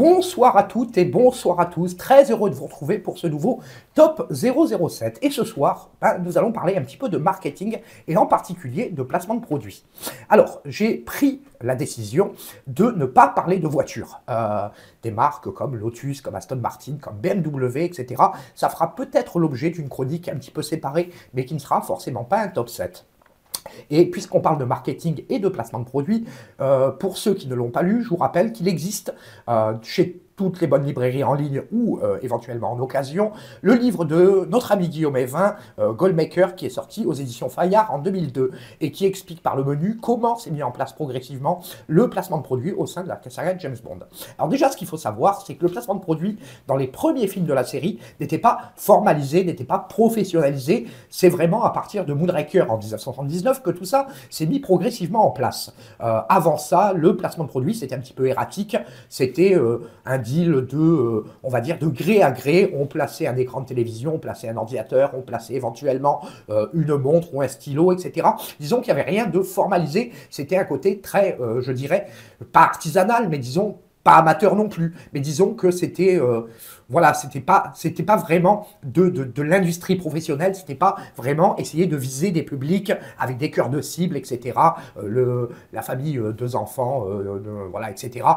Bonsoir à toutes et bonsoir à tous, très heureux de vous retrouver pour ce nouveau Top 007. Et ce soir, nous allons parler un petit peu de marketing et en particulier de placement de produits. Alors, j'ai pris la décision de ne pas parler de voitures. Des marques comme Lotus, comme Aston Martin, comme BMW, etc. Ça fera peut-être l'objet d'une chronique un petit peu séparée, mais qui ne sera forcément pas un top 7. Et puisqu'on parle de marketing et de placement de produits, pour ceux qui ne l'ont pas lu, je vous rappelle qu'il existe chez toutes les bonnes librairies en ligne ou éventuellement en occasion, le livre de notre ami Guillaume Evin, Goalmaker, qui est sorti aux éditions Fayard en 2002 et qui explique par le menu comment s'est mis en place progressivement le placement de produits au sein de la saga James Bond. Alors déjà, ce qu'il faut savoir, c'est que le placement de produits dans les premiers films de la série n'était pas formalisé, n'était pas professionnalisé. C'est vraiment à partir de Moonraker en 1979 que tout ça s'est mis progressivement en place. Avant ça, le placement de produits, c'était un petit peu erratique. C'était un deal de, on va dire, de gré à gré. On plaçait un écran de télévision, on plaçait un ordinateur, on plaçait éventuellement une montre ou un stylo, etc. Disons qu'il n'y avait rien de formalisé. C'était un côté très, je dirais, pas artisanal, mais disons, pas amateur non plus. Mais disons que c'était... voilà, c'était pas vraiment de l'industrie professionnelle, c'était pas vraiment essayer de viser des publics avec des cœurs de cible, etc. La famille, deux enfants, voilà, etc.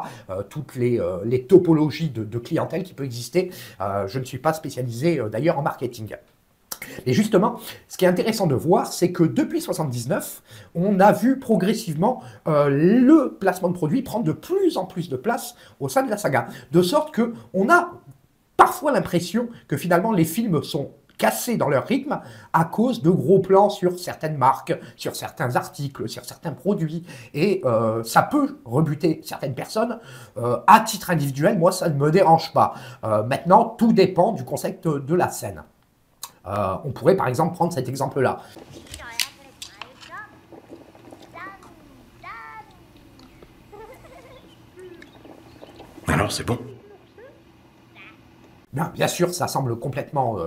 Toutes les topologies de clientèle qui peut exister. Je ne suis pas spécialisé d'ailleurs en marketing. Et justement, ce qui est intéressant de voir, c'est que depuis 1979, on a vu progressivement le placement de produits prendre de plus en plus de place au sein de la saga. De sorte qu'on a parfois l'impression que finalement les films sont cassés dans leur rythme à cause de gros plans sur certaines marques, sur certains articles, sur certains produits. Et ça peut rebuter certaines personnes. À titre individuel, moi, ça ne me dérange pas. Maintenant, tout dépend du concept de la scène. On pourrait par exemple prendre cet exemple-là. Alors c'est bon. Bien sûr, ça semble complètement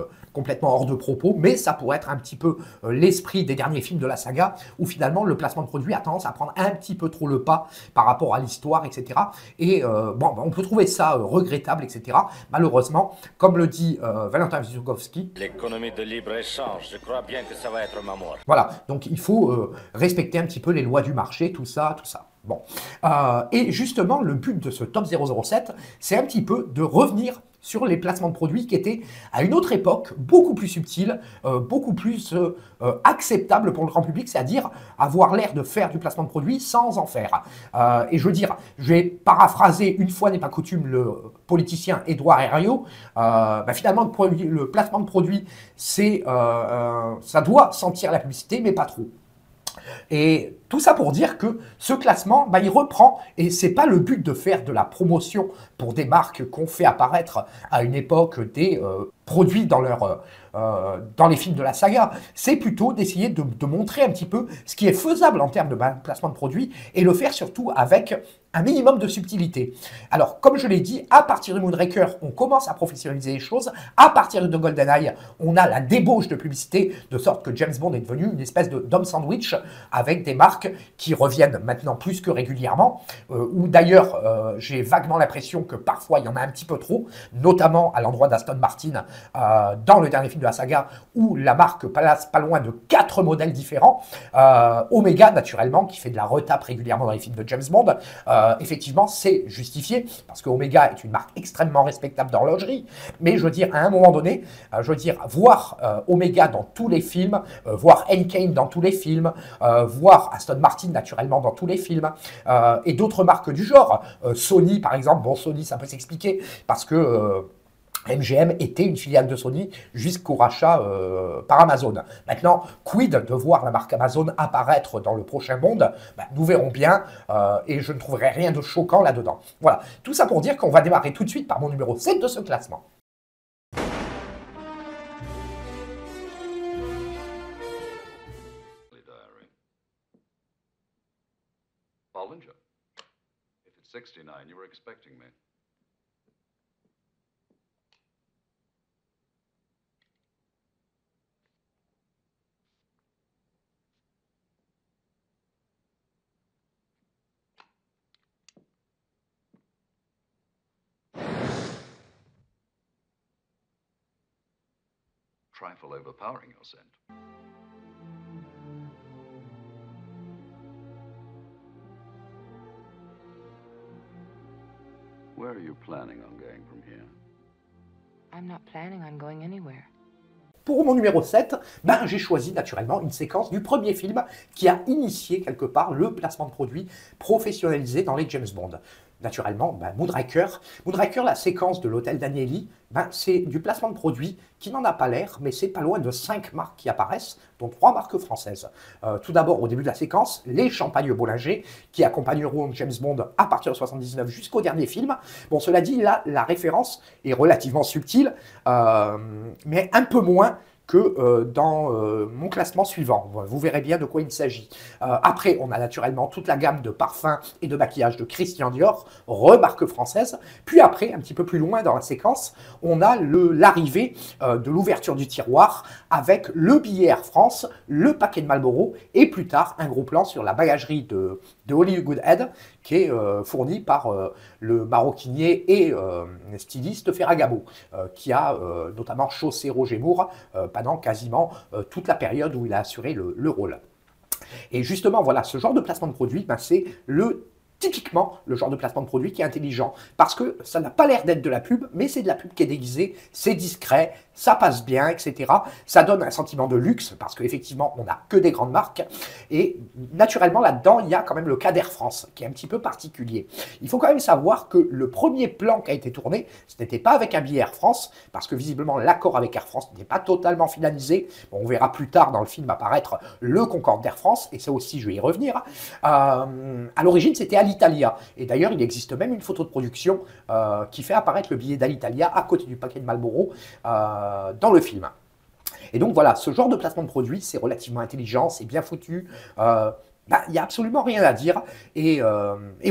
hors de propos, mais ça pourrait être un petit peu l'esprit des derniers films de la saga, où finalement le placement de produit a tendance à prendre un petit peu trop le pas par rapport à l'histoire, etc. Et bon, on peut trouver ça regrettable, etc. Malheureusement, comme le dit Valentin Vysogovski, l'économie de libre-échange, je crois bien que ça va être ma mort. Voilà, donc il faut respecter un petit peu les lois du marché, tout ça, tout ça. Bon. Et justement, le but de ce top 007, c'est un petit peu de revenir sur les placements de produits qui étaient à une autre époque beaucoup plus subtils, beaucoup plus acceptables pour le grand public, c'est-à-dire avoir l'air de faire du placement de produits sans en faire. Et je veux dire, je vais paraphraser une fois n'est pas coutume le politicien Édouard Herriot, finalement le placement de produits, ça doit sentir la publicité, mais pas trop. Et tout ça pour dire que ce classement, il reprend, et c'est pas le but de faire de la promotion pour des marques qu'on fait apparaître à une époque des produits dans les films de la saga, c'est plutôt d'essayer de montrer un petit peu ce qui est faisable en termes de placement de produits et le faire surtout avec un minimum de subtilité. Alors, comme je l'ai dit, à partir de Moonraker, on commence à professionnaliser les choses. À partir de GoldenEye, on a la débauche de publicité, de sorte que James Bond est devenu une espèce d'homme sandwich avec des marques qui reviennent maintenant plus que régulièrement, où d'ailleurs, j'ai vaguement l'impression que parfois, il y en a un petit peu trop, notamment à l'endroit d'Aston Martin, dans le dernier film de la saga, où la marque place pas loin de 4 modèles différents. Omega, naturellement, qui fait de la retape régulièrement dans les films de James Bond, effectivement, c'est justifié, parce que Omega est une marque extrêmement respectable d'horlogerie, mais je veux dire, à un moment donné, voir Omega dans tous les films, voir Enkane dans tous les films, voir Aston Martin, naturellement, dans tous les films, et d'autres marques du genre, Sony, par exemple, bon, Sony, ça peut s'expliquer, parce que... MGM était une filiale de Sony jusqu'au rachat par Amazon. Maintenant, quid de voir la marque Amazon apparaître dans le prochain Bond, nous verrons bien, et je ne trouverai rien de choquant là-dedans. Voilà, tout ça pour dire qu'on va démarrer tout de suite par mon numéro 7 de ce classement. Bollinger, if it's 69, you were expecting me. trifle overpowering your scent. Where are you planning on going from here? I'm not planning on going anywhere. Pour mon numéro 7, j'ai choisi naturellement une séquence du premier film qui a initié quelque part le placement de produits professionnalisé dans les James Bond. Naturellement, Moonraker. Moonraker, la séquence de l'hôtel Danieli, c'est du placement de produits qui n'en a pas l'air, mais c'est pas loin de 5 marques qui apparaissent, dont 3 marques françaises. Tout d'abord, au début de la séquence, les champagnes Bollinger, qui accompagneront James Bond à partir de 1979 jusqu'au dernier film. Bon, cela dit, là, la référence est relativement subtile, mais un peu moins que dans mon classement suivant. Vous verrez bien de quoi il s'agit. Après, on a naturellement toute la gamme de parfums et de maquillage de Christian Dior, remarque française. Puis après, un petit peu plus loin dans la séquence, on a l'arrivée de l'ouverture du tiroir avec le billet Air France, le paquet de Marlboro et plus tard un gros plan sur la bagagerie de Hollywood Head qui est fourni par le maroquinier et styliste Ferragamo, qui a notamment chaussé Roger Moore pendant quasiment toute la période où il a assuré le rôle. Et justement, voilà, ce genre de placement de produit, c'est typiquement le genre de placement de produit qui est intelligent, parce que ça n'a pas l'air d'être de la pub, mais c'est de la pub qui est déguisée, c'est discret, ça passe bien, etc. Ça donne un sentiment de luxe, parce qu'effectivement, on n'a que des grandes marques, et naturellement, là-dedans, il y a quand même le cas d'Air France, qui est un petit peu particulier. Il faut quand même savoir que le premier plan qui a été tourné, ce n'était pas avec un billet Air France, parce que visiblement, l'accord avec Air France n'était pas totalement finalisé. Bon, on verra plus tard dans le film apparaître le Concorde d'Air France, et ça aussi, je vais y revenir. À l'origine, c'était Alitalia. Et d'ailleurs, il existe même une photo de production qui fait apparaître le billet d'Alitalia à côté du paquet de Marlboro dans le film. Et donc voilà, ce genre de placement de produit, c'est relativement intelligent, c'est bien foutu. Il n'y a absolument rien à dire. Et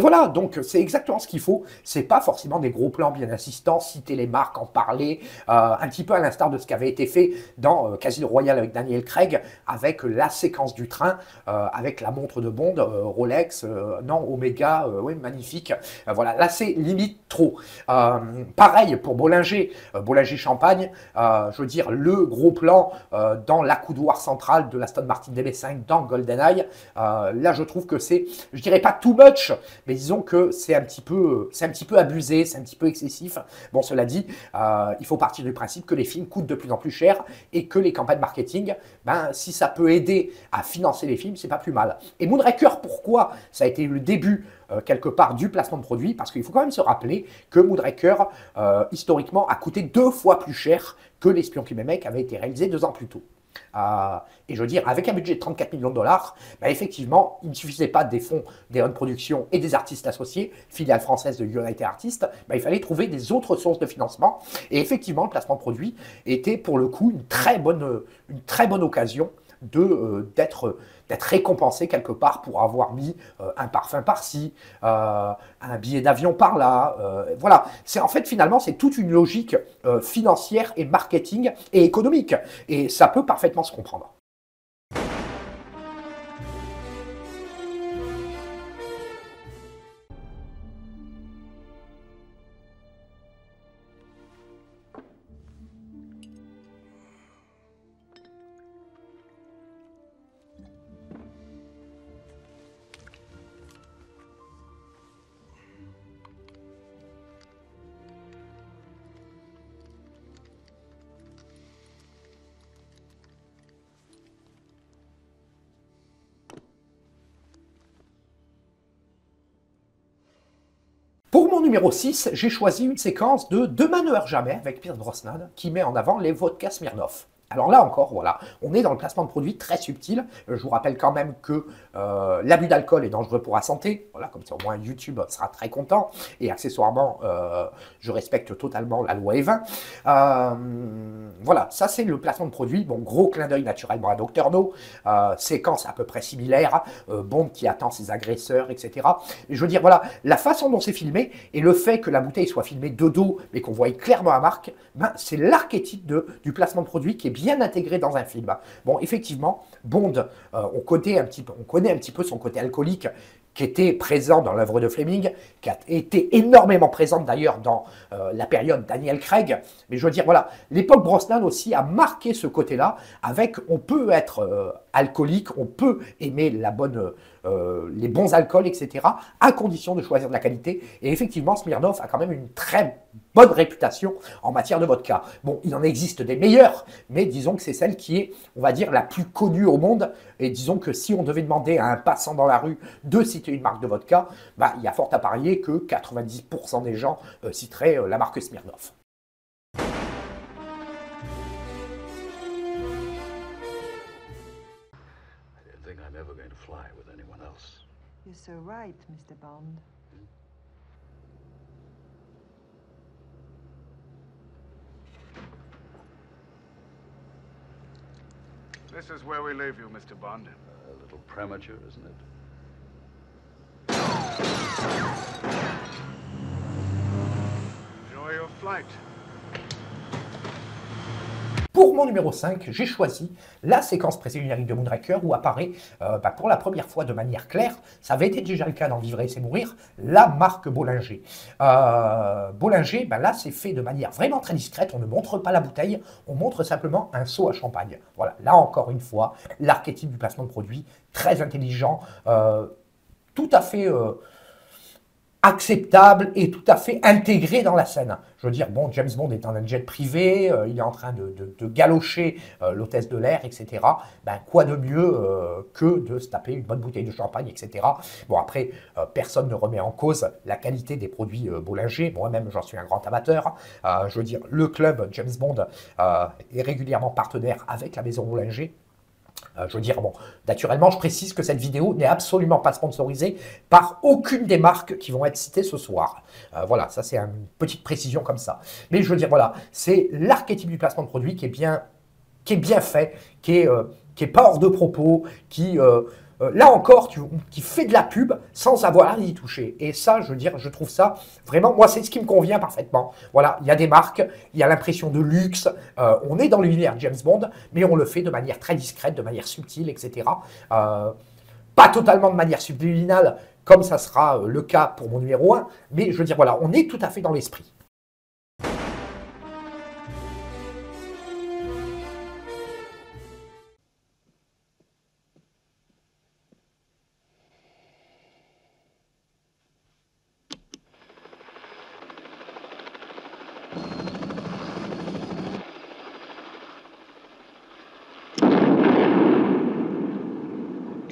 voilà, donc c'est exactement ce qu'il faut. C'est pas forcément des gros plans bien insistants, citer les marques, en parler, un petit peu à l'instar de ce qui avait été fait dans Casino Royale avec Daniel Craig, avec la séquence du train, avec la montre de Bond, Rolex, non, Omega, oui, magnifique. Voilà, là c'est limite trop. Pareil pour Bollinger, Bollinger Champagne, je veux dire, le gros plan dans l'accoudoir central de l'Aston Martin DB5 dans GoldenEye. Là, je trouve que c'est, je dirais pas too much, mais disons que c'est un petit peu abusé, c'est un petit peu excessif. Bon, cela dit, il faut partir du principe que les films coûtent de plus en plus cher et que les campagnes marketing, si ça peut aider à financer les films, c'est pas plus mal. Et Moonraker, pourquoi ça a été le début quelque part du placement de produit? Parce qu'il faut quand même se rappeler que Moonraker, historiquement, a coûté 2 fois plus cher que L'espion qui m'aimait, qui avait été réalisé 2 ans plus tôt. Et je veux dire, avec un budget de 34 millions de dollars, effectivement, il ne suffisait pas des fonds d'Eon Productions et des artistes associés, filiale française de United Artists, il fallait trouver des autres sources de financement. Et effectivement, le placement de produit était pour le coup une très bonne occasion d'être récompensé quelque part pour avoir mis un parfum par-ci, un billet d'avion par-là. Voilà, en fait finalement c'est toute une logique financière et marketing et économique. Et ça peut parfaitement se comprendre. Pour mon numéro 6, j'ai choisi une séquence de Demain ne meurt jamais avec Pierce Brosnan qui met en avant les vodkas Smirnoff. Alors là encore, voilà, on est dans le placement de produits très subtil. Je vous rappelle quand même que l'abus d'alcool est dangereux pour la santé. Voilà, comme ça au moins YouTube sera très content. Et accessoirement, je respecte totalement la loi E20. Voilà, ça c'est le placement de produit. Bon, gros clin d'œil naturellement à Dr No. Séquence à peu près similaire. Bond qui attend ses agresseurs, etc. Et je veux dire, voilà, la façon dont c'est filmé et le fait que la bouteille soit filmée de dos, mais qu'on voit clairement la marque, c'est l'archétype du placement de produit qui est bien intégré dans un film. Bon, effectivement, Bond, on connaît un petit peu son côté alcoolique, qui était présent dans l'œuvre de Fleming, qui a été énormément présente d'ailleurs dans la période Daniel Craig. Mais je veux dire, voilà, l'époque Brosnan aussi a marqué ce côté-là, avec on peut être alcoolique, on peut aimer les bons alcools, etc., à condition de choisir de la qualité. Et effectivement, Smirnoff a quand même une très bonne réputation en matière de vodka. Bon, il en existe des meilleurs, mais disons que c'est celle qui est, on va dire, la plus connue au monde. Et disons que si on devait demander à un passant dans la rue de citer une marque de vodka, bah, il y a fort à parier que 90% des gens citeraient la marque Smirnoff. I didn't think I'm ever going to fly with anyone else. You're so right, Mr. Bond. This is where we leave you, Mr. Bond. A little premature, isn't it? Enjoy your flight. Pour mon numéro 5, j'ai choisi la séquence pré-générique de Moonraker où apparaît pour la première fois de manière claire, ça avait été déjà le cas dans Vivre et c'est mourir, la marque Bollinger. Bollinger, là c'est fait de manière vraiment très discrète, on ne montre pas la bouteille, on montre simplement un seau à champagne. Voilà, là encore une fois, l'archétype du placement de produit, très intelligent, tout à fait acceptable et tout à fait intégré dans la scène. Je veux dire, bon, James Bond est un jet privé, il est en train de galocher l'hôtesse de l'air, etc. Ben, quoi de mieux que de se taper une bonne bouteille de champagne, etc. Bon, après, personne ne remet en cause la qualité des produits Bollinger. Moi-même, j'en suis un grand amateur. Je veux dire, le club James Bond est régulièrement partenaire avec la maison Bollinger. Je veux dire, bon, naturellement, je précise que cette vidéo n'est absolument pas sponsorisée par aucune des marques qui vont être citées ce soir. Voilà, ça c'est une petite précision comme ça. Mais je veux dire, voilà, c'est l'archétype du placement de produit qui est bien fait, qui est pas hors de propos, qui, là encore, qui fait de la pub sans avoir à y toucher. Et ça, je veux dire, je trouve ça vraiment, moi, c'est ce qui me convient parfaitement. Voilà, il y a des marques, il y a l'impression de luxe, on est dans l'univers James Bond, mais on le fait de manière très discrète, de manière subtile, etc. Pas totalement de manière subliminale, comme ça sera le cas pour mon numéro 1, mais je veux dire, voilà, on est tout à fait dans l'esprit.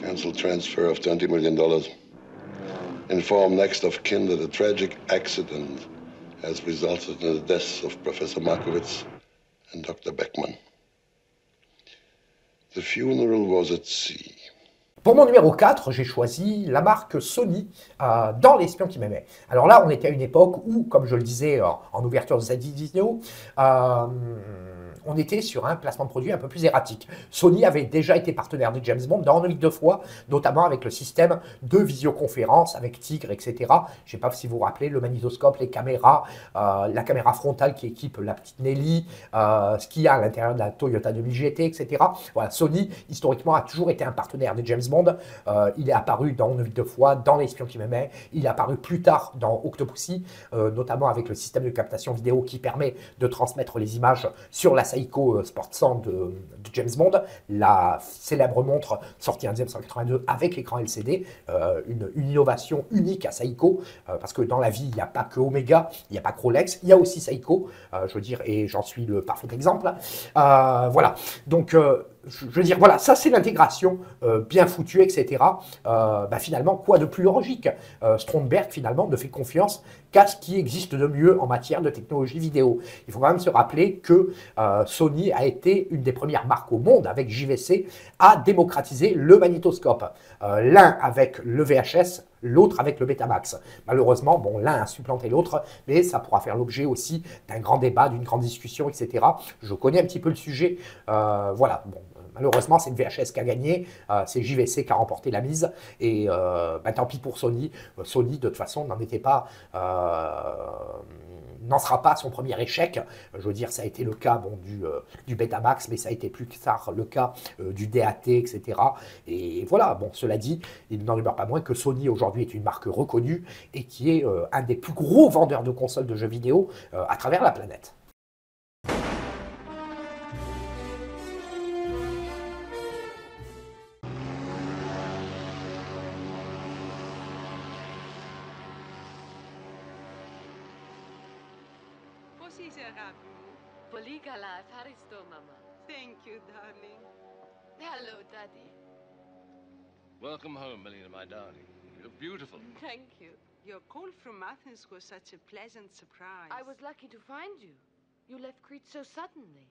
Cancel transfer of $20 million. Inform next of kin that a tragic accident has resulted in the deaths of Professor Markowitz and Dr. Beckman. The funeral was at sea. Pour mon numéro 4, j'ai choisi la marque Sony dans L'espion qui m'aimait. Alors là, on était à une époque où, comme je le disais en ouverture de cette vidéo, on était sur un placement de produit un peu plus erratique. Sony avait déjà été partenaire de James Bond dans Ennui deux fois, notamment avec le système de visioconférence avec Tigre, etc. Je ne sais pas si vous vous rappelez, le magnétoscope, les caméras, la caméra frontale qui équipe la petite Nelly, ce qu'il y a à l'intérieur de la Toyota 2000 GT, etc. Voilà, Sony, historiquement, a toujours été un partenaire de James Bond. Il est apparu dans Ennui deux fois, dans L'espion qui m'aimait. Il est apparu plus tard dans Octopussy, notamment avec le système de captation vidéo qui permet de transmettre les images sur la Seiko Sport 100 de James Bond, la célèbre montre sortie en 1982 avec l'écran LCD, une innovation unique à Seiko, parce que dans la vie, il n'y a pas que Omega, il n'y a pas que Rolex, il y a aussi Seiko, je veux dire, et j'en suis le parfait exemple. Voilà, donc je veux dire, voilà, ça c'est l'intégration bien foutue, etc. Finalement, quoi de plus logique? Stromberg, finalement, ne fait confiance qu'à ce qui existe de mieux en matière de technologie vidéo. Il faut quand même se rappeler que Sony a été une des premières marques au monde, avec JVC, à démocratiser le magnétoscope. L'un avec le VHS, l'autre avec le Betamax. Malheureusement, bon, l'un a supplanté l'autre, mais ça pourra faire l'objet aussi d'un grand débat, d'une grande discussion, etc. Je connais un petit peu le sujet. Voilà, bon. Malheureusement, c'est le VHS qui a gagné, c'est JVC qui a remporté la mise, et tant pis pour Sony. Sony, de toute façon, n'en sera pas à son premier échec. Je veux dire, ça a été le cas du Betamax, mais ça a été plus tard le cas du DAT, etc. Et voilà, bon, cela dit, il n'en demeure pas moins que Sony aujourd'hui aujourd'hui est une marque reconnue et qui est un des plus gros vendeurs de consoles de jeux vidéo à travers la planète. Thank you, darling. Hello, Daddy. Welcome home, Melina, my darling. You look beautiful. Thank you. Your call from Athens was such a pleasant surprise. I was lucky to find you. You left Crete so suddenly.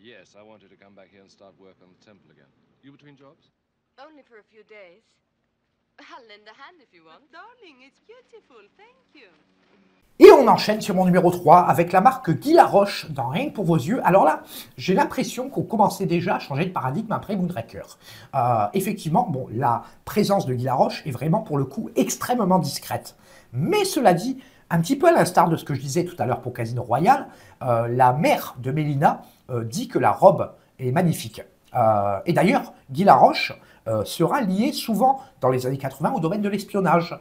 Yes, I wanted to come back here and start work on the temple again. You between jobs? Only for a few days. I'll lend a hand if you want. Darling, it's beautiful. Thank you. Et on enchaîne sur mon numéro 3 avec la marque Guy Laroche dans Rien que pour vos yeux. Alors là, j'ai l'impression qu'on commençait déjà à changer de paradigme après Moonraker. Effectivement, bon, la présence de Guy Laroche est vraiment pour le coup extrêmement discrète. Mais cela dit, un petit peu à l'instar de ce que je disais tout à l'heure pour Casino Royale, la mère de Mélina dit que la robe est magnifique. Et d'ailleurs, Guy Laroche sera lié souvent dans les années 80 au domaine de l'espionnage,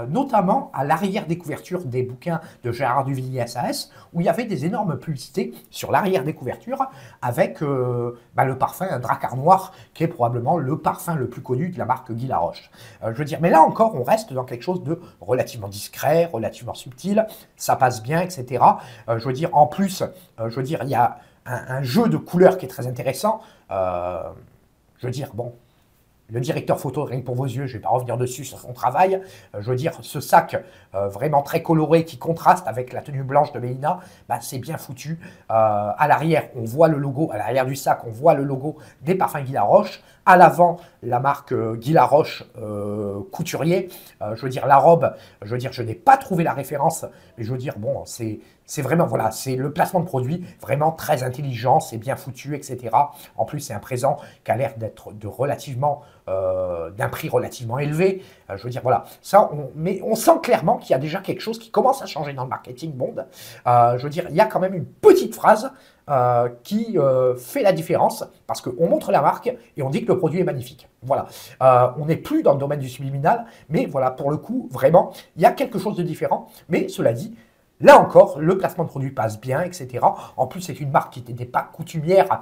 notamment à l'arrière des couvertures des bouquins de Gérard Duvillier SAS, où il y avait des énormes publicités sur l'arrière des couvertures avec le parfum Drakkar Noir, qui est probablement le parfum le plus connu de la marque Guy Laroche. Je veux dire, mais là encore, on reste dans quelque chose de relativement discret, relativement subtil, ça passe bien, etc. Je veux dire, en plus, il y a un jeu de couleurs qui est très intéressant. Je veux dire, bon, le directeur photo, rien que pour vos yeux, je ne vais pas revenir dessus sur son travail. Je veux dire, ce sac vraiment très coloré qui contraste avec la tenue blanche de Mélina, c'est bien foutu. À l'arrière, on voit le logo, à l'arrière du sac, on voit le logo des parfums Guy Laroche. À l'avant, la marque Guy Laroche couturier. Je veux dire, la robe, je veux dire, je n'ai pas trouvé la référence, mais je veux dire, bon, c'est vraiment, voilà, c'est le placement de produit vraiment très intelligent, c'est bien foutu, etc. En plus, c'est un présent qui a l'air d'être d'un prix relativement élevé. Je veux dire, voilà, ça, mais on sent clairement qu'il y a déjà quelque chose qui commence à changer dans le marketing Bond. Je veux dire, il y a quand même une petite phrase qui fait la différence, parce qu'on montre la marque et on dit que le produit est magnifique. Voilà, on n'est plus dans le domaine du subliminal, mais voilà, pour le coup, vraiment, il y a quelque chose de différent. Mais cela dit, là encore, le placement de produit passe bien, etc. En plus, c'est une marque qui n'était pas coutumière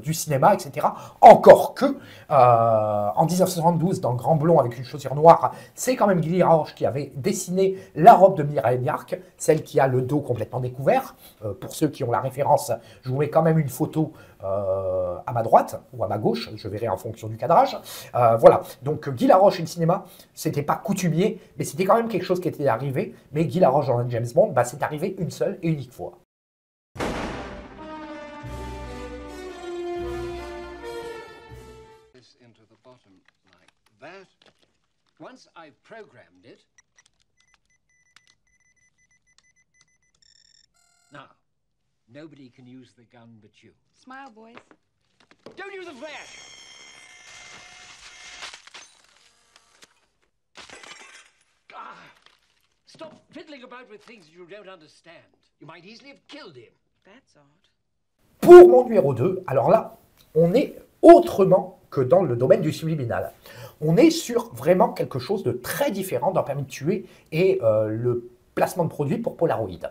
du cinéma, etc. Encore que, en 1972, dans Grand Blond avec une chaussure noire, c'est quand même Guy Laroche qui avait dessiné la robe de Mireille Yark, celle qui a le dos complètement découvert. Pour ceux qui ont la référence, je vous mets quand même une photo à ma droite ou à ma gauche, je verrai en fonction du cadrage. Voilà, donc Guy Laroche et le cinéma, c'était pas coutumier, mais c'était quand même quelque chose qui était arrivé. Mais Guy Laroche dans un James Bond, c'est arrivé une seule et unique fois. Into the bottom like that. Once I've programmed it. Now, nobody can use the gun but you. Smile, boys. Don't use the flash! Stop fiddling about with things you don't understand. You might easily have killed him. That's odd. Pour mon numéro 2, alors là, on est autrement que dans le domaine du subliminal. On est sur vraiment quelque chose de très différent dans Permis de tuer et le placement de produit pour Polaroid.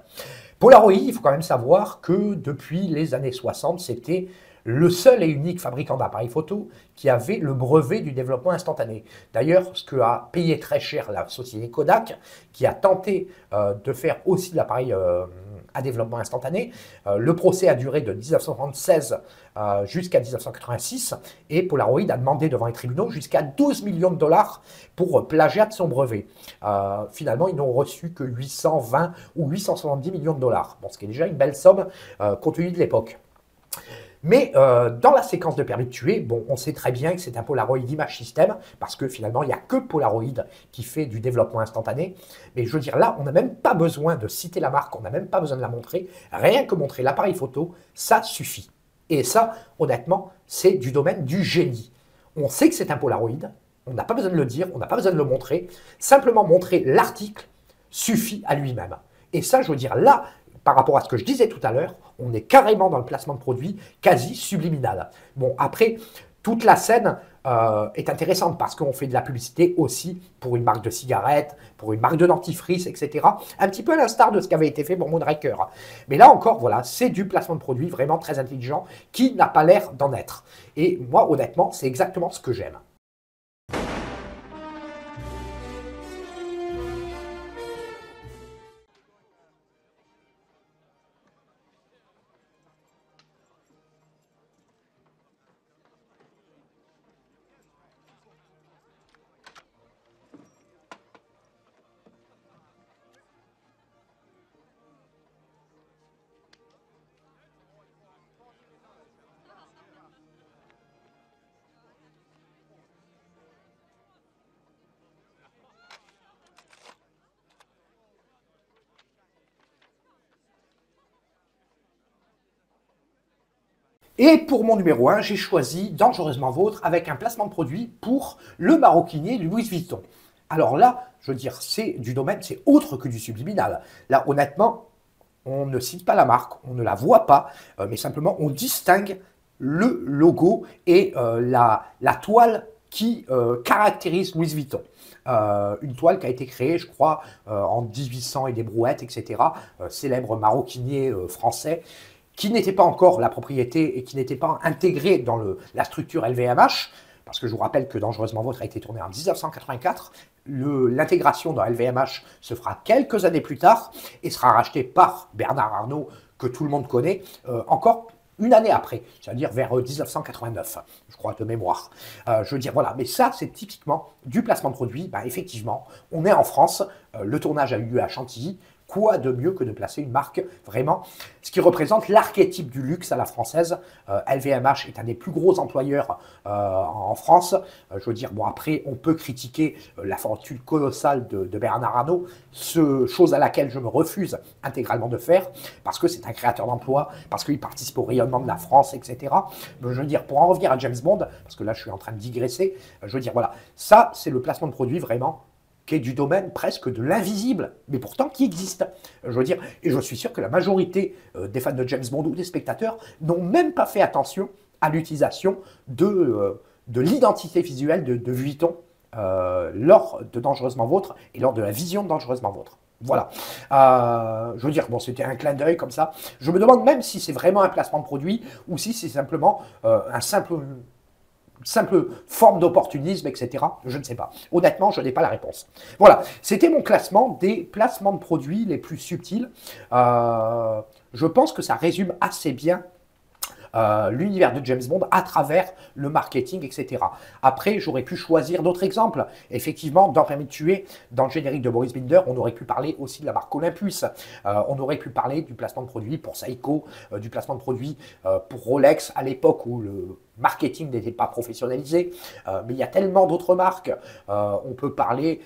Polaroid, il faut quand même savoir que depuis les années 60, c'était le seul et unique fabricant d'appareils photo qui avait le brevet du développement instantané. D'ailleurs, ce que a payé très cher la société Kodak, qui a tenté de faire aussi de l'appareil à développement instantané. Le procès a duré de 1976 jusqu'à 1986 et Polaroid a demandé devant les tribunaux jusqu'à 12 millions de dollars pour plagiat de son brevet. Finalement, ils n'ont reçu que 820 ou 870 millions de dollars, bon, ce qui est déjà une belle somme compte tenu de l'époque. Mais dans la séquence de Permis de tuer, bon, on sait très bien que c'est un Polaroid Image System, parce que finalement, il n'y a que Polaroid qui fait du développement instantané. Mais je veux dire, là, on n'a même pas besoin de citer la marque, on n'a même pas besoin de la montrer. Rien que montrer l'appareil photo, ça suffit. Et ça, honnêtement, c'est du domaine du génie. On sait que c'est un Polaroid, on n'a pas besoin de le dire, on n'a pas besoin de le montrer. Simplement montrer l'article suffit à lui-même. Et ça, je veux dire, là, par rapport à ce que je disais tout à l'heure, on est carrément dans le placement de produit quasi subliminal. Bon, après, toute la scène, est intéressante parce qu'on fait de la publicité aussi pour une marque de cigarettes, pour une marque de dentifrice, etc. Un petit peu à l'instar de ce qui avait été fait pour Moonraker. Mais là encore, voilà, c'est du placement de produit vraiment très intelligent qui n'a pas l'air d'en être. Et moi, honnêtement, c'est exactement ce que j'aime. Et pour mon numéro 1, j'ai choisi Dangereusement Vôtre avec un placement de produit pour le maroquinier Louis Vuitton. Alors là, je veux dire, c'est du domaine, c'est autre que du subliminal. Là, honnêtement, on ne cite pas la marque, on ne la voit pas, mais simplement on distingue le logo et la toile qui caractérise Louis Vuitton. Une toile qui a été créée, je crois, en 1800 et des brouettes, etc. Célèbre maroquinier français, qui n'était pas encore la propriété et qui n'était pas intégré dans la structure LVMH, parce que je vous rappelle que Dangereusement Vôtre a été tourné en 1984, l'intégration dans LVMH se fera quelques années plus tard et sera racheté par Bernard Arnault, que tout le monde connaît, encore une année après, c'est-à-dire vers 1989, je crois, de mémoire. Je veux dire, voilà, mais ça, c'est typiquement du placement de produit. Ben, effectivement, on est en France, le tournage a eu lieu à Chantilly. Quoi de mieux que de placer une marque vraiment, ce qui représente l'archétype du luxe à la française. LVMH est un des plus gros employeurs en France. Je veux dire, bon, après, on peut critiquer la fortune colossale de Bernard Arnault, chose à laquelle je me refuse intégralement de faire, parce que c'est un créateur d'emplois, parce qu'il participe au rayonnement de la France, etc. Mais je veux dire, pour en revenir à James Bond, parce que là, je suis en train de digresser, je veux dire, voilà, ça, c'est le placement de produit vraiment qui est du domaine presque de l'invisible, mais pourtant qui existe. Je veux dire, et je suis sûr que la majorité des fans de James Bond ou des spectateurs n'ont même pas fait attention à l'utilisation de l'identité visuelle de Vuitton lors de Dangereusement Vôtre et lors de la vision de Dangereusement Vôtre. Voilà. Je veux dire, bon, c'était un clin d'œil comme ça. Je me demande même si c'est vraiment un placement de produit ou si c'est simplement un simple forme d'opportunisme, etc. Je ne sais pas. Honnêtement, je n'ai pas la réponse. Voilà, c'était mon classement des placements de produits les plus subtils. Je pense que ça résume assez bien l'univers de James Bond à travers le marketing, etc. Après, j'aurais pu choisir d'autres exemples. Effectivement, dans Permis de tuer, dans le générique de Boris Binder, on aurait pu parler aussi de la marque Olympus. On aurait pu parler du placement de produits pour Seiko, du placement de produits pour Rolex, à l'époque où le marketing n'était pas professionnalisé, mais il y a tellement d'autres marques. On peut parler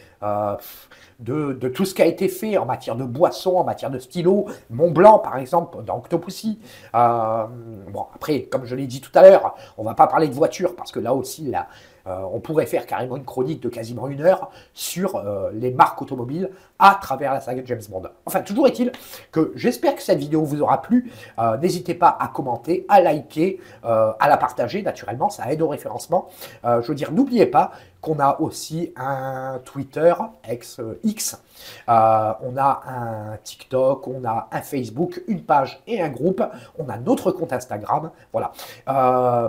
de tout ce qui a été fait en matière de boissons, en matière de stylos, Montblanc par exemple, dans Octopussy. Bon, après, comme je l'ai dit tout à l'heure, on ne va pas parler de voitures, parce que là aussi, on pourrait faire carrément une chronique de quasiment 1 heure sur les marques automobiles à travers la saga de James Bond. Enfin, toujours est-il que j'espère que cette vidéo vous aura plu. N'hésitez pas à commenter, à liker, à la partager, naturellement, ça aide au référencement. Je veux dire, n'oubliez pas qu'on a aussi un Twitter, ex-X, on a un TikTok, on a un Facebook, une page et un groupe, on a notre compte Instagram, voilà.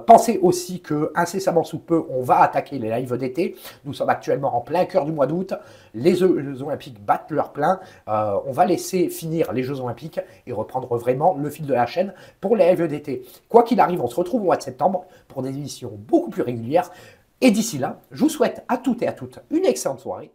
Pensez aussi que incessamment sous peu, on va attaquer les lives d'été. Nous sommes actuellement en plein cœur du mois d'août, les Jeux Olympiques battent leur plein, on va laisser finir les Jeux Olympiques et reprendre vraiment le fil de la chaîne pour les lives d'été. Quoi qu'il arrive, on se retrouve au mois de septembre pour des émissions beaucoup plus régulières. Et d'ici là, je vous souhaite à toutes et à toutes une excellente soirée.